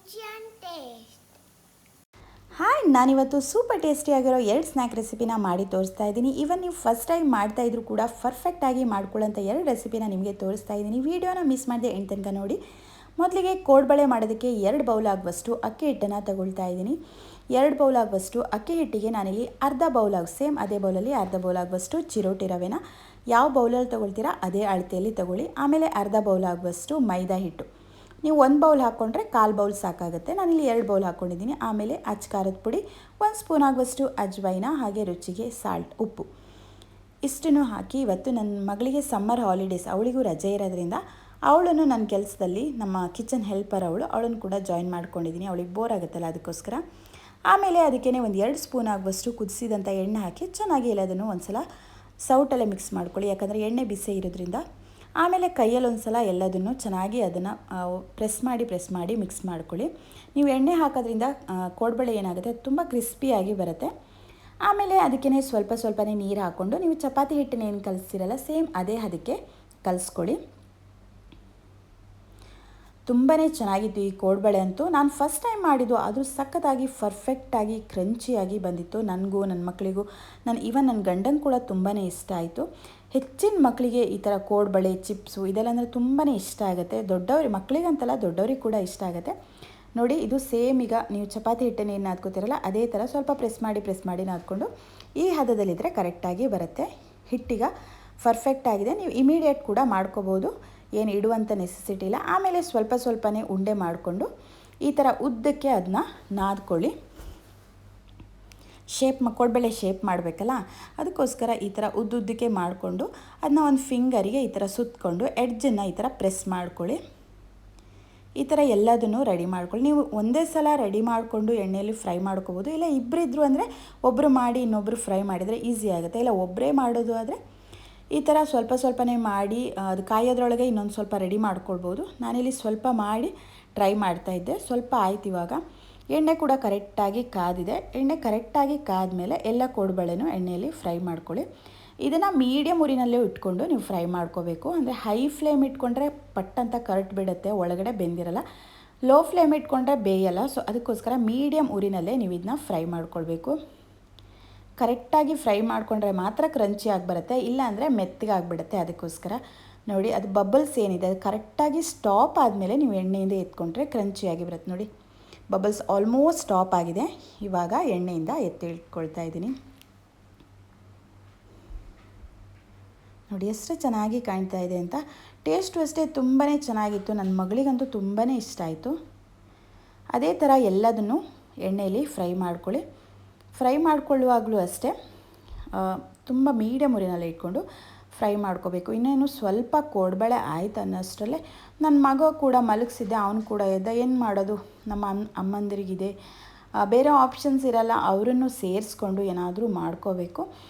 crunchy and taste. Hi, ನಾನಿವತ್ತು super ಟೇಸ್ಟಿಯಾಗಿರೋ 2 snack ರೆಸಿಪಿನ ಮಾಡಿ ತೋರಿಸ್ತಾ ಇದ್ದೀನಿ. ಇವನ್ ನೀವು ಫಸ್ಟ್ ಟೈಮ್ ಮಾಡ್ತಾ ಇದ್ರು ಕೂಡ ಪರ್ಫೆಕ್ಟಾಗಿ ಮಾಡ್ಕೊಳ್ಳೋಂಥ 2 ರೆಸಿಪಿನ ನಿಮಗೆ ತೋರಿಸ್ತಾ ಇದ್ದೀನಿ. ವಿಡಿಯೋನ ಮಿಸ್ ಮಾಡದೆ ಎಂಡ್ ತನಕ ನೋಡಿ. ಮೊದಲಿಗೆ ಕೋಡ್ಬಳೆ ಮಾಡೋದಕ್ಕೆ 2 ಬೌಲ್ ಆಗುವಷ್ಟು ಅಕ್ಕಿ ಹಿಟ್ಟನ್ನು ತಗೊಳ್ತಾ ಇದ್ದೀನಿ. 2 ಬೌಲ್ ಆಗುವಷ್ಟು ಅಕ್ಕಿ ಹಿಟ್ಟಿಗೆ ನಾನಿಲ್ಲಿ ಅರ್ಧ ಬೌಲ್ ಸೇಮ್ ಅದೇ ಬೌಲಲ್ಲಿ ಅರ್ಧ ಬೌಲ್ ಆಗುವಷ್ಟು ಚಿರೋಟಿ ರವೆನ ಯಾವ ಬೌಲಲ್ಲಿ ತೊಗೊಳ್ತೀರಾ ಅದೇ ಅಳತೆಯಲ್ಲಿ ತಗೊಳ್ಳಿ. ಆಮೇಲೆ ಅರ್ಧ ಬೌಲ್ ಆಗುವಷ್ಟು ಮೈದಾ ಹಿಟ್ಟು. ನೀವು 1 ಬೌಲ್ ಹಾಕ್ಕೊಂಡ್ರೆ 1/4 ಬೌಲ್ ಸಾಕಾಗುತ್ತೆ. ನಾನಿಲ್ಲಿ 2 ಬೌಲ್ ಹಾಕ್ಕೊಂಡಿದ್ದೀನಿ. ಆಮೇಲೆ ಖಾರದ ಪುಡಿ, 1 ಸ್ಪೂನ್ ಆಗುವಷ್ಟು ಅಜ್ವೈನ, ಹಾಗೆ ರುಚಿಗೆ ಸಾಲ್ಟ್, ಉಪ್ಪು ಇಷ್ಟನ್ನು ಹಾಕಿ ಇವತ್ತು ನನ್ನ ಮಗಳಿಗೆ ಸಮ್ಮರ್ ಹಾಲಿಡೇಸ್, ಅವಳಿಗೂ ರಜೆ ಇರೋದ್ರಿಂದ ಅವಳನ್ನು ನನ್ನ ಕೆಲಸದಲ್ಲಿ ನಮ್ಮ ಕಿಚನ್ ಹೆಲ್ಪರ್ ಅವಳನ್ನು ಕೂಡ ಜಾಯಿನ್ ಮಾಡ್ಕೊಂಡಿದ್ದೀನಿ. ಅವಳಿಗೆ ಬೋರ್ ಆಗುತ್ತಲ್ಲ ಅದಕ್ಕೋಸ್ಕರ. ಆಮೇಲೆ ಅದಕ್ಕೇ ಒಂದು 2 ಸ್ಪೂನ್ ಆಗುವಷ್ಟು ಕುದಿಸಿದಂಥ ಎಣ್ಣೆ ಹಾಕಿ ಚೆನ್ನಾಗಿ ಎಲ್ಲದನ್ನು ಒಂದು ಸಲ ಸೌಟಲ್ಲೇ ಮಿಕ್ಸ್ ಮಾಡ್ಕೊಳ್ಳಿ, ಯಾಕಂದರೆ ಎಣ್ಣೆ ಬಿಸಿ ಇರೋದ್ರಿಂದ. ಆಮೇಲೆ ಕೈಯಲ್ಲಿ ಒಂದು ಸಲ ಎಲ್ಲದನ್ನು ಚೆನ್ನಾಗಿ ಅದನ್ನು ಪ್ರೆಸ್ ಮಾಡಿ ಮಿಕ್ಸ್ ಮಾಡ್ಕೊಳ್ಳಿ. ನೀವು ಎಣ್ಣೆ ಹಾಕೋದ್ರಿಂದ ಕೋಡ್ಬಳೆ ಏನಾಗುತ್ತೆ ತುಂಬ ಕ್ರಿಸ್ಪಿಯಾಗಿ ಬರುತ್ತೆ. ಆಮೇಲೆ ಅದಕ್ಕೇ ಸ್ವಲ್ಪನೇ ನೀರು ಹಾಕ್ಕೊಂಡು ನೀವು ಚಪಾತಿ ಹಿಟ್ಟನ್ನ ಏನು ಕಲಿಸ್ತೀರಲ್ಲ ಸೇಮ್ ಅದೇ ಅದಕ್ಕೆ ಕಲಿಸ್ಕೊಳ್ಳಿ. ತುಂಬಾ ಚೆನ್ನಾಗಿತ್ತು ಈ ಕೋಡ್ಬಳೆ ಅಂತೂ. ನಾನು ಫಸ್ಟ್ ಟೈಮ್ ಮಾಡಿದ್ದು, ಅದು ಸಖತ್ತಾಗಿ ಪರ್ಫೆಕ್ಟಾಗಿ ಕ್ರಂಚಿಯಾಗಿ ಬಂದಿತ್ತು. ನನಗೂ ನನ್ನ ಮಕ್ಕಳಿಗೂ ನನ್ನ ಗಂಡಂಗೆ ಕೂಡ ತುಂಬಾ ಇಷ್ಟ ಆಯಿತು. ಹೆಚ್ಚಿನ ಮಕ್ಕಳಿಗೆ ಈ ಥರ ಕೋಡ್ಬಳೆ, ಚಿಪ್ಸು ಇದೆಲ್ಲ ಅಂದರೆ ತುಂಬಾ ಇಷ್ಟ ಆಗುತ್ತೆ. ಮಕ್ಕಳಿಗಂತಲ್ಲ ದೊಡ್ಡವ್ರಿಗೆ ಕೂಡ ಇಷ್ಟ ಆಗುತ್ತೆ. ನೋಡಿ, ಇದು ಸೇಮ್ ಈಗ ನೀವು ಚಪಾತಿ ಹಿಟ್ಟನ್ನು ಏನು ನಾದ್ಕೋತಿರಲ್ಲ ಅದೇ ಥರ ಸ್ವಲ್ಪ ಪ್ರೆಸ್ ಮಾಡಿ ನಾದ್ಕೊಂಡು ಈ ಹದದಲ್ಲಿದ್ದರೆ ಕರೆಕ್ಟಾಗಿ ಬರುತ್ತೆ. ಹಿಟ್ಟೀಗ ಪರ್ಫೆಕ್ಟಾಗಿದೆ. ನೀವು ಇಮಿಡಿಯೇಟ್ ಕೂಡ ಮಾಡ್ಕೋಬೋದು, ಏನು ಇಡುವಂಥ ನೆಸೆಸಿಟಿ ಇಲ್ಲ. ಆಮೇಲೆ ಸ್ವಲ್ಪನೇ ಉಂಡೆ ಮಾಡಿಕೊಂಡು ಈ ಥರ ಉದ್ದಕ್ಕೆ ಅದನ್ನ ನಾದ್ಕೊಳ್ಳಿ. ಕೋಡ್ಬಳೆ ಶೇಪ್ ಮಾಡಬೇಕಲ್ಲ, ಅದಕ್ಕೋಸ್ಕರ ಈ ಥರ ಉದ್ದುದ್ದಕ್ಕೆ ಮಾಡಿಕೊಂಡು ಅದನ್ನ ಒಂದು ಫಿಂಗರಿಗೆ ಈ ಥರ ಸುತ್ತಕೊಂಡು ಎಡ್ಜನ್ನು ಈ ಥರ ಪ್ರೆಸ್ ಮಾಡ್ಕೊಳ್ಳಿ. ಈ ಥರ ಎಲ್ಲದನ್ನು ರೆಡಿ ಮಾಡ್ಕೊಳ್ಳಿ. ನೀವು ಒಂದೇ ಸಲ ರೆಡಿ ಮಾಡಿಕೊಂಡು ಎಣ್ಣೆಯಲ್ಲಿ ಫ್ರೈ ಮಾಡ್ಕೋಬೋದು. ಇಲ್ಲ ಇಬ್ಬರಿದ್ರು ಅಂದರೆ ಒಬ್ಬರು ಮಾಡಿ ಇನ್ನೊಬ್ಬರು ಫ್ರೈ ಮಾಡಿದರೆ ಈಸಿ ಆಗುತ್ತೆ. ಇಲ್ಲ ಒಬ್ಬರೇ ಮಾಡೋದು ಆದರೆ ಈ ಥರ ಸ್ವಲ್ಪನೇ ಮಾಡಿ ಅದು ಕಾಯೋದ್ರೊಳಗೆ ಇನ್ನೊಂದು ಸ್ವಲ್ಪ ರೆಡಿ ಮಾಡ್ಕೊಳ್ಬೋದು. ನಾನಿಲ್ಲಿ ಸ್ವಲ್ಪ ಮಾಡಿ ಟ್ರೈ ಮಾಡ್ತಾಯಿದ್ದೆ. ಸ್ವಲ್ಪ ಆಯ್ತು. ಇವಾಗ ಎಣ್ಣೆ ಕೂಡ ಕರೆಕ್ಟಾಗಿ ಕಾದಿದೆ. ಎಣ್ಣೆ ಕರೆಕ್ಟಾಗಿ ಕಾದ್ಮೇಲೆ ಎಲ್ಲ ಕೋಡ್ಬಳೆನೂ ಎಣ್ಣೆಯಲ್ಲಿ ಫ್ರೈ ಮಾಡ್ಕೊಳ್ಳಿ. ಇದನ್ನು ಮೀಡಿಯಮ್ ಉರಿನಲ್ಲೇ ಇಟ್ಕೊಂಡು ನೀವು ಫ್ರೈ ಮಾಡ್ಕೋಬೇಕು. ಅಂದರೆ ಹೈ ಫ್ಲೇಮ್ ಇಟ್ಕೊಂಡ್ರೆ ಪಟ್ಟಂತ ಕರಟ್ ಬಿಡುತ್ತೆ, ಒಳಗಡೆ ಬೆಂದಿರಲ್ಲ. ಲೋ ಫ್ಲೇಮ್ ಇಟ್ಕೊಂಡ್ರೆ ಬೇಯಲ್ಲ. ಸೊ ಅದಕ್ಕೋಸ್ಕರ ಮೀಡಿಯಮ್ ಉರಿನಲ್ಲೇ ನೀವು ಇದನ್ನ ಫ್ರೈ ಮಾಡ್ಕೊಳ್ಬೇಕು. ಕರೆಕ್ಟಾಗಿ ಫ್ರೈ ಮಾಡಿಕೊಂಡ್ರೆ ಮಾತ್ರ ಕ್ರಂಚಿ ಆಗಿ ಬರುತ್ತೆ, ಇಲ್ಲ ಅಂದರೆ ಮೆತ್ತಗೆ ಆಗಿಬಿಡುತ್ತೆ. ಅದಕ್ಕೋಸ್ಕರ ನೋಡಿ, ಅದು ಬಬಲ್ಸ್ ಏನಿದೆ ಅದು ಕರೆಕ್ಟಾಗಿ ಸ್ಟಾಪ್ ಆದಮೇಲೆ ನೀವು ಎಣ್ಣೆಯಿಂದ ಎತ್ಕೊಂಡ್ರೆ ಕ್ರಂಚಿಯಾಗಿ ಬರುತ್ತೆ. ನೋಡಿ, ಬಬಲ್ಸ್ ಆಲ್ಮೋಸ್ಟ್ ಸ್ಟಾಪ್ ಆಗಿದೆ. ಇವಾಗ ಎಣ್ಣೆಯಿಂದ ಎತ್ತಿ ಇಟ್ಕೊಳ್ತಾ ಇದ್ದೀನಿ. ನೋಡಿ ಎಷ್ಟು ಚೆನ್ನಾಗಿ ಕಾಣ್ತಾ ಇದೆ ಅಂತ. ಟೇಸ್ಟು ಅಷ್ಟೇ ತುಂಬಾ ಚೆನ್ನಾಗಿತ್ತು. ನನ್ನ ಮಗಳಿಗಂತೂ ತುಂಬಾ ಇಷ್ಟ ಆಯಿತು. ಅದೇ ಥರ ಎಲ್ಲದನ್ನು ಎಣ್ಣೆಯಲ್ಲಿ ಫ್ರೈ ಮಾಡ್ಕೊಳ್ಳಿ. ಫ್ರೈ ಮಾಡ್ಕೊಳ್ಳುವಾಗಲೂ ಅಷ್ಟೇ ತುಂಬ ಮೀಡಿಯಮ್ ಉರಿನಲ್ಲಿ ಇಟ್ಕೊಂಡು ಫ್ರೈ ಮಾಡ್ಕೋಬೇಕು. ಇನ್ನೇನು ಸ್ವಲ್ಪ ಕೋಡ್ಬಳೆ ಆಯ್ತು ಅನ್ನೋಷ್ಟರಲ್ಲೇ ನನ್ನ ಮಗ ಕೂಡ ಮಲಗಿಸಿದ್ದೆ, ಅವನು ಕೂಡ ಎದ್ದ. ಏನು ಮಾಡೋದು, ನಮ್ಮ ಅಮ್ಮಂದಿರಿಗಿದೆ, ಬೇರೆ ಆಪ್ಷನ್ಸ್ ಇರಲ್ಲ, ಅವರನ್ನು ಸೇರಿಸ್ಕೊಂಡು ಏನಾದರೂ ಮಾಡ್ಕೋಬೇಕು.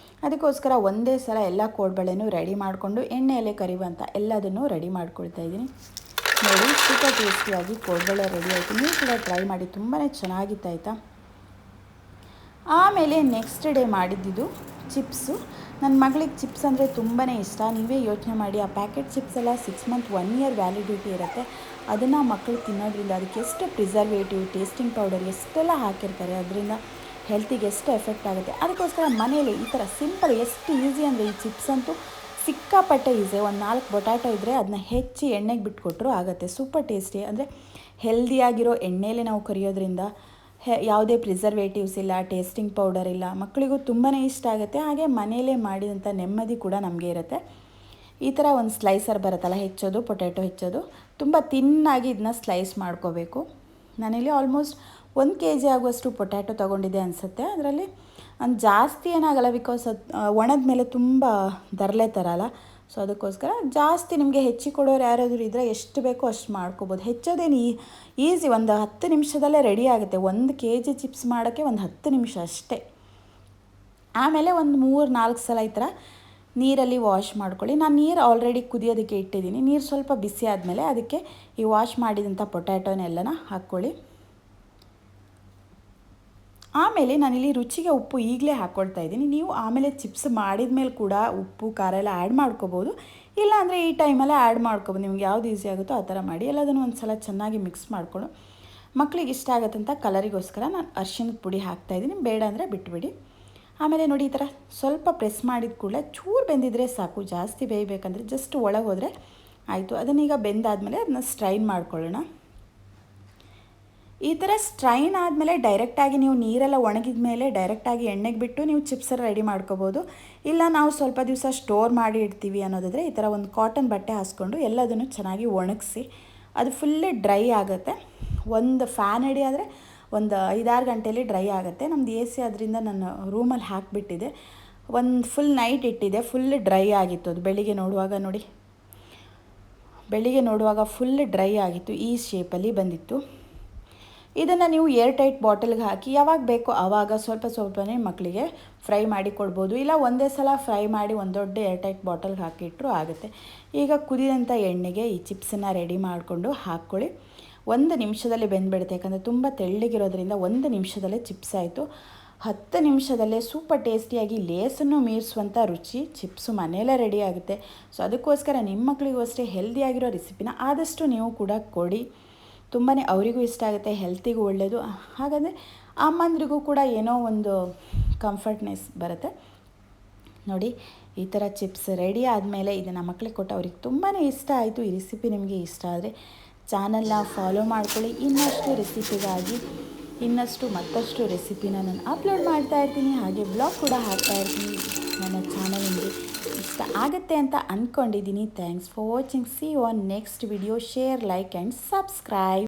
ಅದಕ್ಕೋಸ್ಕರ ಒಂದೇ ಸಲ ಎಲ್ಲ ಕೋಡ್ಬಳೆನೂ ರೆಡಿ ಮಾಡಿಕೊಂಡು ಎಣ್ಣೆಯಲ್ಲೇ ಕರಿಯುವಂಥ ಎಲ್ಲದನ್ನು ರೆಡಿ ಮಾಡ್ಕೊಳ್ತಾ ಇದ್ದೀನಿ. ನೋಡಿ, ಸೂಪರ್ ಟೇಸ್ಟಿಯಾಗಿ ಕೋಡ್ಬಳೆ ರೆಡಿ ಆಯಿತು. ನೀವು ಕೂಡ ಟ್ರೈ ಮಾಡಿ, ತುಂಬಾ ಚೆನ್ನಾಗಿತ್ತು ಆಯಿತಾ. ಆಮೇಲೆ ನೆಕ್ಸ್ಟ್ ಡೇ ಮಾಡಿದ್ದಿದ್ದು ಚಿಪ್ಸು. ನನ್ನ ಮಗಳಿಗೆ ಚಿಪ್ಸ್ ಅಂದರೆ ತುಂಬಾ ಇಷ್ಟ. ನೀವೇ ಯೋಚನೆ ಮಾಡಿ, ಆ ಪ್ಯಾಕೆಟ್ ಚಿಪ್ಸ್ ಎಲ್ಲ 6 ಮಂತ್ 1 ಇಯರ್ ವ್ಯಾಲಿಡಿಟಿ ಇರುತ್ತೆ. ಅದನ್ನು ಮಕ್ಕಳು ತಿನ್ನೋದ್ರಿಂದ ಅದಕ್ಕೆ ಎಷ್ಟು ಪ್ರಿಸರ್ವೇಟಿವ್, ಟೇಸ್ಟಿಂಗ್ ಪೌಡರ್ ಎಷ್ಟೆಲ್ಲ ಹಾಕಿರ್ತಾರೆ, ಅದರಿಂದ ಹೆಲ್ತಿಗೆ ಎಷ್ಟು ಎಫೆಕ್ಟ್ ಆಗುತ್ತೆ. ಅದಕ್ಕೋಸ್ಕರ ಮನೆಯಲ್ಲಿ ಈ ಥರ ಸಿಂಪಲ್ ಎಷ್ಟು ಈಸಿ ಅಂದರೆ ಈ ಚಿಪ್ಸ್ ಅಂತೂ ಸಿಕ್ಕಾಪಟ್ಟೆ ಈಸಿ. ಒಂದು 4 ಪೊಟ್ಯಾಟೊ ಇದ್ದರೆ ಅದನ್ನ ಹೆಚ್ಚಿ ಎಣ್ಣೆಗೆ ಬಿಟ್ಕೊಟ್ರು ಆಗುತ್ತೆ. Super tasty. ಅಂದರೆ ಹೆಲ್ದಿಯಾಗಿರೋ ಎಣ್ಣೆಯಲ್ಲೇ ನಾವು ಕರಿಯೋದ್ರಿಂದ ಯಾವುದೇ ಪ್ರಿಸರ್ವೇಟಿವ್ಸ್ ಇಲ್ಲ, ಟೇಸ್ಟಿಂಗ್ ಪೌಡರ್ ಇಲ್ಲ. ಮಕ್ಕಳಿಗೂ ತುಂಬಾ ಇಷ್ಟ ಆಗುತ್ತೆ. ಹಾಗೆ ಮನೆಯಲ್ಲೇ ಮಾಡಿದಂಥ ನೆಮ್ಮದಿ ಕೂಡ ನಮಗೆ ಇರುತ್ತೆ. ಈ ಥರ ಒಂದು ಸ್ಲೈಸರ್ ಬರುತ್ತಲ್ಲ ಹೆಚ್ಚೋದು, ಪೊಟ್ಯಾಟೊ ಹೆಚ್ಚೋದು, ತುಂಬ ತಿನ್ನಾಗಿ ಇದನ್ನ ಸ್ಲೈಸ್ ಮಾಡ್ಕೋಬೇಕು. ನಾನಿಲ್ಲಿ ಆಲ್ಮೋಸ್ಟ್ 1 kg ಆಗುವಷ್ಟು ಪೊಟ್ಯಾಟೊ ತೊಗೊಂಡಿದ್ದೆ ಅನಿಸುತ್ತೆ. ಅದರಲ್ಲಿ ಒಂದು ಜಾಸ್ತಿ ಏನಾಗಲ್ಲ, ಬಿಕಾಸ್ ಅದು ಒಣದ ಮೇಲೆ ತುಂಬ ದರ್ಲೆ ಥರ ಅಲ್ಲ. ಸೊ ಅದಕ್ಕೋಸ್ಕರ ಜಾಸ್ತಿ ನಿಮಗೆ ಹೆಚ್ಚಿ ಕೊಡೋರು ಯಾರಾದರೂ ಇದ್ದರೆ ಎಷ್ಟು ಬೇಕೋ ಅಷ್ಟು ಮಾಡ್ಕೋಬೋದು. ಹೆಚ್ಚೋದೇನು ಈಸಿ, ಒಂದು 10 ನಿಮಿಷದಲ್ಲೇ ರೆಡಿ ಆಗುತ್ತೆ. 1 kg ಚಿಪ್ಸ್ ಮಾಡೋಕ್ಕೆ ಒಂದು 10 ನಿಮಿಷ ಅಷ್ಟೇ. ಆಮೇಲೆ ಒಂದು 3-4 ಸಲ ಈ ಥರ ನೀರಲ್ಲಿ ವಾಶ್ ಮಾಡ್ಕೊಳ್ಳಿ. ನಾನು ನೀರು ಆಲ್ರೆಡಿ ಕುದಿಯೋದಕ್ಕೆ ಇಟ್ಟಿದ್ದೀನಿ. ನೀರು ಸ್ವಲ್ಪ ಬಿಸಿ ಆದಮೇಲೆ ಅದಕ್ಕೆ ಈ ವಾಶ್ ಮಾಡಿದಂಥ ಪೊಟ್ಯಾಟೊನೆಲ್ಲನ ಹಾಕ್ಕೊಳ್ಳಿ. ಆಮೇಲೆ ನಾನಿಲ್ಲಿ ರುಚಿಗೆ ಉಪ್ಪು ಈಗಲೇ ಹಾಕ್ಕೊಳ್ತಾ ಇದ್ದೀನಿ. ನೀವು ಆಮೇಲೆ ಚಿಪ್ಸ್ ಮಾಡಿದ ಮೇಲೆ ಕೂಡ ಉಪ್ಪು ಖಾರ ಎಲ್ಲ ಆ್ಯಡ್ ಮಾಡ್ಕೋಬೋದು. ಇಲ್ಲ ಅಂದರೆ ಈ ಟೈಮಲ್ಲೇ ಆ್ಯಡ್ ಮಾಡ್ಕೋಬೋದು. ನಿಮ್ಗೆ ಯಾವ್ದು ಈಸಿ ಆಗುತ್ತೋ ಆ ಥರ ಮಾಡಿ. ಎಲ್ಲದನ್ನು ಒಂದು ಸಲ ಚೆನ್ನಾಗಿ ಮಿಕ್ಸ್ ಮಾಡಿಕೊಂಡು ಮಕ್ಕಳಿಗೆ ಇಷ್ಟ ಆಗುತ್ತಂತ ಕಲರಿಗೋಸ್ಕರ ನಾನು ಅರಿಶಿಣದ ಪುಡಿ ಹಾಕ್ತಾಯಿದ್ದೀನಿ, ಬೇಡ ಅಂದರೆ ಬಿಟ್ಬಿಡಿ. ಆಮೇಲೆ ನೋಡಿ, ಈ ಥರ ಸ್ವಲ್ಪ ಪ್ರೆಸ್ ಮಾಡಿದ ಕೂಡಲೇ ಚೂರು ಬೆಂದಿದ್ರೆ ಸಾಕು, ಜಾಸ್ತಿ ಬೇಯಬೇಕಂದ್ರೆ ಜಸ್ಟ್ ಒಳಗೆ ಹೋದರೆ ಆಯಿತು. ಅದನ್ನೀಗ ಬೆಂದಾದಮೇಲೆ ಅದನ್ನ ಸ್ಟ್ರೈನ್ ಮಾಡ್ಕೊಳ್ಳೋಣ. ಈ ಥರ ಸ್ಟ್ರೈನ್ ಆದಮೇಲೆ ಡೈರೆಕ್ಟಾಗಿ ನೀವು ನೀರೆಲ್ಲ ಒಣಗಿದ ಮೇಲೆ ಡೈರೆಕ್ಟಾಗಿ ಎಣ್ಣೆಗೆ ಬಿಟ್ಟು ನೀವು ಚಿಪ್ಸನ್ನು ರೆಡಿ ಮಾಡ್ಕೋಬೋದು. ಇಲ್ಲ ನಾವು ಸ್ವಲ್ಪ ದಿವಸ ಸ್ಟೋರ್ ಮಾಡಿ ಇಡ್ತೀವಿ ಅನ್ನೋದಾದರೆ ಈ ಥರ ಒಂದು ಕಾಟನ್ ಬಟ್ಟೆ ಹಾಸ್ಕೊಂಡು ಎಲ್ಲದನ್ನು ಚೆನ್ನಾಗಿ ಒಣಗಿಸಿ ಅದು ಫುಲ್ಲಿ ಡ್ರೈ ಆಗುತ್ತೆ. ಒಂದು ಫ್ಯಾನ್ ಅಡಿ ಆದರೆ ಒಂದು 5-6 ಗಂಟೆಯಲ್ಲಿ ಡ್ರೈ ಆಗುತ್ತೆ. ನಮ್ಮದು ಎ ಸಿ ಅದರಿಂದ ನಾನು ರೂಮಲ್ಲಿ ಹಾಕಿಬಿಟ್ಟಿದ್ದೆ, ಒಂದು ಫುಲ್ ನೈಟ್ ಇಟ್ಟಿದ್ದೆ, ಫುಲ್ ಡ್ರೈ ಆಗಿತ್ತು. ಅದು ಬೆಳಿಗ್ಗೆ ನೋಡುವಾಗ ಫುಲ್ ಡ್ರೈ ಆಗಿತ್ತು, ಈ ಶೇಪಲ್ಲಿ ಬಂದಿತ್ತು. ಇದನ್ನು ನೀವು ಏರ್ ಟೈಟ್ ಬಾಟಲ್ಗೆ ಹಾಕಿ ಯಾವಾಗ ಬೇಕೋ ಆವಾಗ ಸ್ವಲ್ಪ ಸ್ವಲ್ಪನೇ ಮಕ್ಕಳಿಗೆ ಫ್ರೈ ಮಾಡಿ ಕೊಡ್ಬೋದು. ಇಲ್ಲ ಒಂದೇ ಸಲ ಫ್ರೈ ಮಾಡಿ ಒಂದು ದೊಡ್ಡ ಏರ್ ಟೈಟ್ ಬಾಟಲ್ಗೆ ಹಾಕಿಟ್ರೂ ಆಗುತ್ತೆ. ಈಗ ಕುದಿದಂಥ ಎಣ್ಣೆಗೆ ಈ ಚಿಪ್ಸನ್ನು ರೆಡಿ ಮಾಡಿಕೊಂಡು ಹಾಕ್ಕೊಳ್ಳಿ. 1 ನಿಮಿಷದಲ್ಲಿ ಬೆಂದ್ಬಿಡುತ್ತೆ, ಯಾಕಂದರೆ ತುಂಬ ತೆಳ್ಳಗಿರೋದ್ರಿಂದ 1 ನಿಮಿಷದಲ್ಲೇ ಚಿಪ್ಸ್ ಆಯಿತು. 10 ನಿಮಿಷದಲ್ಲೇ ಸೂಪರ್ ಟೇಸ್ಟಿಯಾಗಿ ಲೇಸನ್ನು ಮೀರಿಸುವಂಥ ರುಚಿ ಚಿಪ್ಸು ಮನೆಯಲ್ಲೇ ರೆಡಿ ಆಗುತ್ತೆ. ಸೊ ಅದಕ್ಕೋಸ್ಕರ ನಿಮ್ಮ ಮಕ್ಕಳಿಗೂ ಅಷ್ಟೇ ಹೆಲ್ದಿಯಾಗಿರೋ ರೆಸಿಪಿನ ಆದಷ್ಟು ನೀವು ಕೂಡ ಕೊಡಿ. ತುಂಬಾ ಅವರಿಗೂ ಇಷ್ಟ ಆಗುತ್ತೆ, ಹೆಲ್ತಿಗೂ ಒಳ್ಳೆಯದು. ಹಾಗಾದರೆ ಅಮ್ಮಂದ್ರಿಗೂ ಕೂಡ ಏನೋ ಒಂದು ಕಂಫರ್ಟ್ನೆಸ್ ಬರುತ್ತೆ. ನೋಡಿ, ಈ ಥರ ಚಿಪ್ಸ್ ರೆಡಿ ಆದಮೇಲೆ ಇದನ್ನು ಮಕ್ಕಳಿಗೆ ಕೊಟ್ಟು ಅವ್ರಿಗೆ ತುಂಬಾ ಇಷ್ಟ ಆಯಿತು. ಈ ರೆಸಿಪಿ ನಿಮಗೆ ಇಷ್ಟ ಆದರೆ ಚಾನಲ್ನ ಫಾಲೋ ಮಾಡ್ಕೊಳ್ಳಿ. ಇನ್ನಷ್ಟು ರೆಸಿಪಿಗಾಗಿ ಮತ್ತಷ್ಟು ರೆಸಿಪಿನ ನಾನು ಅಪ್ಲೋಡ್ ಮಾಡ್ತಾಯಿರ್ತೀನಿ. ಹಾಗೆ ಬ್ಲಾಗ್ ಕೂಡ ಹಾಕ್ತಾಯಿರ್ತೀನಿ. ನನ್ನ ಚಾನಲ್ ನಿಮಗೆ ಇಷ್ಟ ಆಗುತ್ತೆ ಅಂತ ಅಂದ್ಕೊಂಡಿದ್ದೀನಿ. Thanks for watching. See you on next video. Share, like and subscribe.